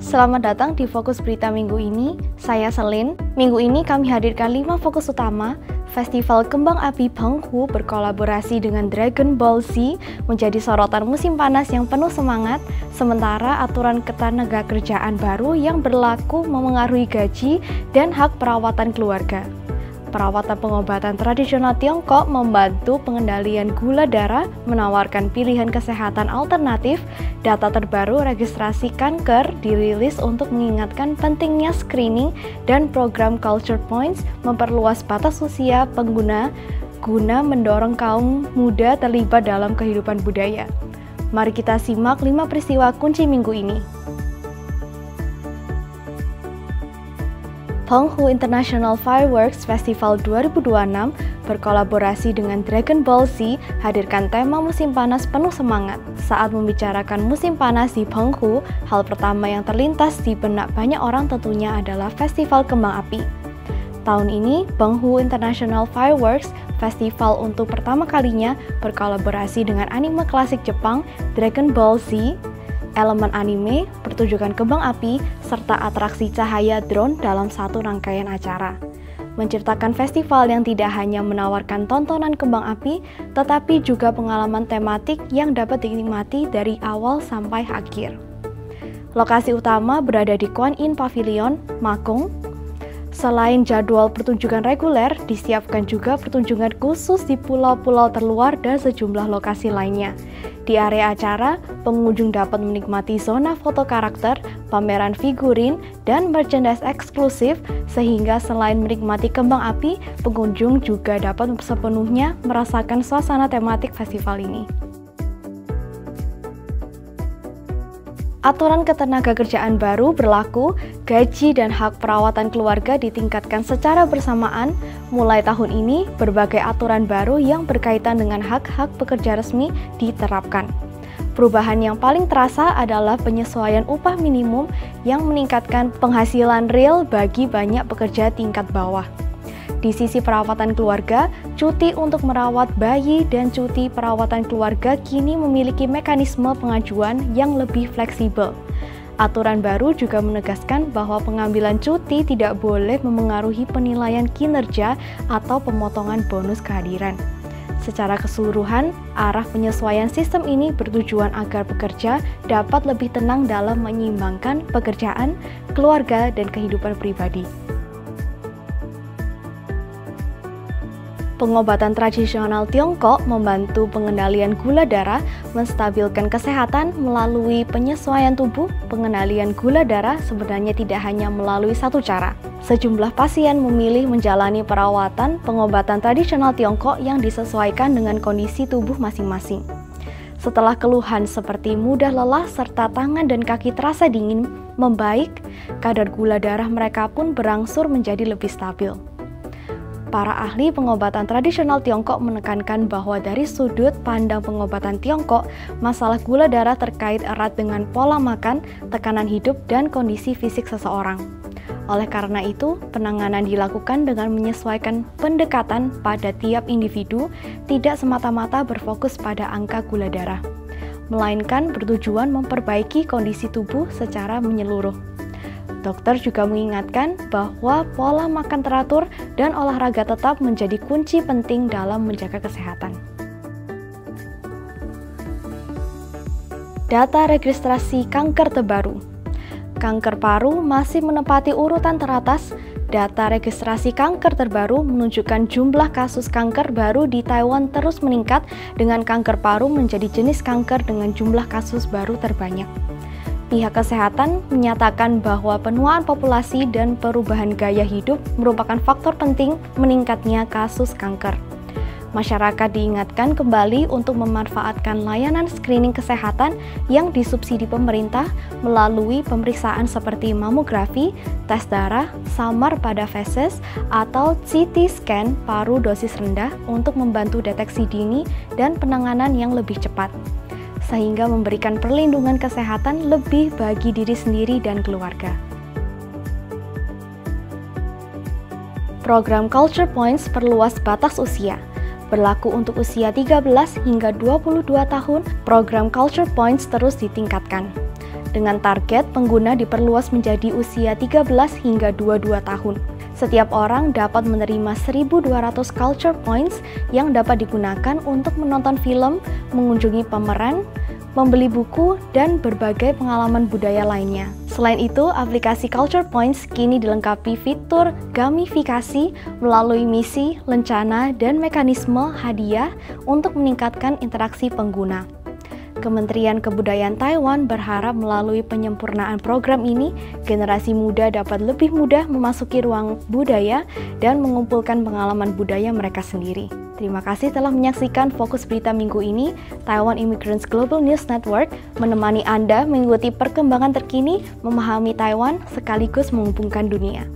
Selamat datang di Fokus Berita minggu ini, saya Selin. Minggu ini kami hadirkan 5 fokus utama. Festival Kembang Api Penghu berkolaborasi dengan Dragon Ball Z menjadi sorotan musim panas yang penuh semangat, sementara aturan ketenagakerjaan baru yang berlaku memengaruhi gaji dan hak perawatan keluarga. Perawatan pengobatan tradisional Tiongkok membantu pengendalian gula darah, menawarkan pilihan kesehatan alternatif. Data terbaru registrasi kanker dirilis untuk mengingatkan pentingnya screening dan program Culture Points memperluas batas usia pengguna guna mendorong kaum muda terlibat dalam kehidupan budaya. Mari kita simak 5 peristiwa kunci minggu ini. Penghu International Fireworks Festival 2026 berkolaborasi dengan Dragon Ball Z hadirkan tema musim panas penuh semangat. Saat membicarakan musim panas di Penghu, hal pertama yang terlintas di benak banyak orang tentunya adalah Festival Kembang Api. Tahun ini, Penghu International Fireworks Festival untuk pertama kalinya berkolaborasi dengan anime klasik Jepang Dragon Ball Z, elemen anime, pertunjukan kembang api, serta atraksi cahaya drone dalam satu rangkaian acara. Menciptakan festival yang tidak hanya menawarkan tontonan kembang api, tetapi juga pengalaman tematik yang dapat dinikmati dari awal sampai akhir. Lokasi utama berada di Kuan Yin Pavilion, Makong. Selain jadwal pertunjukan reguler, disiapkan juga pertunjukan khusus di pulau-pulau terluar dan sejumlah lokasi lainnya. Di area acara, pengunjung dapat menikmati zona foto karakter, pameran figurin, dan merchandise eksklusif, sehingga selain menikmati kembang api, pengunjung juga dapat sepenuhnya merasakan suasana tematik festival ini. Aturan ketenagakerjaan baru berlaku, gaji dan hak perawatan keluarga ditingkatkan secara bersamaan. Mulai tahun ini, berbagai aturan baru yang berkaitan dengan hak-hak pekerja resmi diterapkan. Perubahan yang paling terasa adalah penyesuaian upah minimum yang meningkatkan penghasilan real bagi banyak pekerja tingkat bawah. Di sisi perawatan keluarga, cuti untuk merawat bayi dan cuti perawatan keluarga kini memiliki mekanisme pengajuan yang lebih fleksibel. Aturan baru juga menegaskan bahwa pengambilan cuti tidak boleh memengaruhi penilaian kinerja atau pemotongan bonus kehadiran. Secara keseluruhan, arah penyesuaian sistem ini bertujuan agar pekerja dapat lebih tenang dalam menyeimbangkan pekerjaan, keluarga, dan kehidupan pribadi. Pengobatan tradisional Tiongkok membantu pengendalian gula darah, menstabilkan kesehatan melalui penyesuaian tubuh. Pengendalian gula darah sebenarnya tidak hanya melalui satu cara. Sejumlah pasien memilih menjalani perawatan pengobatan tradisional Tiongkok yang disesuaikan dengan kondisi tubuh masing-masing. Setelah keluhan seperti mudah lelah serta tangan dan kaki terasa dingin membaik, kadar gula darah mereka pun berangsur menjadi lebih stabil. Para ahli pengobatan tradisional Tiongkok menekankan bahwa dari sudut pandang pengobatan Tiongkok, masalah gula darah terkait erat dengan pola makan, tekanan hidup, dan kondisi fisik seseorang. Oleh karena itu, penanganan dilakukan dengan menyesuaikan pendekatan pada tiap individu, tidak semata-mata berfokus pada angka gula darah, melainkan bertujuan memperbaiki kondisi tubuh secara menyeluruh. Dokter juga mengingatkan bahwa pola makan teratur dan olahraga tetap menjadi kunci penting dalam menjaga kesehatan. Data registrasi kanker terbaru. Kanker paru masih menempati urutan teratas. Data registrasi kanker terbaru menunjukkan jumlah kasus kanker baru di Taiwan terus meningkat, dengan kanker paru menjadi jenis kanker dengan jumlah kasus baru terbanyak. Pihak kesehatan menyatakan bahwa penuaan populasi dan perubahan gaya hidup merupakan faktor penting meningkatnya kasus kanker. Masyarakat diingatkan kembali untuk memanfaatkan layanan screening kesehatan yang disubsidi pemerintah melalui pemeriksaan seperti mamografi, tes darah, samar pada feses, atau CT scan paru dosis rendah untuk membantu deteksi dini dan penanganan yang lebih cepat, sehingga memberikan perlindungan kesehatan lebih bagi diri sendiri dan keluarga. Program Culture Points perluas batas usia. Berlaku untuk usia 13 hingga 22 tahun, program Culture Points terus ditingkatkan. dengan target pengguna diperluas menjadi usia 13 hingga 22 tahun. Setiap orang dapat menerima 1.200 culture points yang dapat digunakan untuk menonton film, mengunjungi pameran, membeli buku, dan berbagai pengalaman budaya lainnya. Selain itu, aplikasi Culture Points kini dilengkapi fitur gamifikasi melalui misi, lencana, dan mekanisme hadiah untuk meningkatkan interaksi pengguna. Kementerian Kebudayaan Taiwan berharap melalui penyempurnaan program ini, generasi muda dapat lebih mudah memasuki ruang budaya dan mengumpulkan pengalaman budaya mereka sendiri. Terima kasih telah menyaksikan Fokus Berita minggu ini. Taiwan Immigrants Global News Network menemani Anda mengikuti perkembangan terkini, memahami Taiwan sekaligus menghubungkan dunia.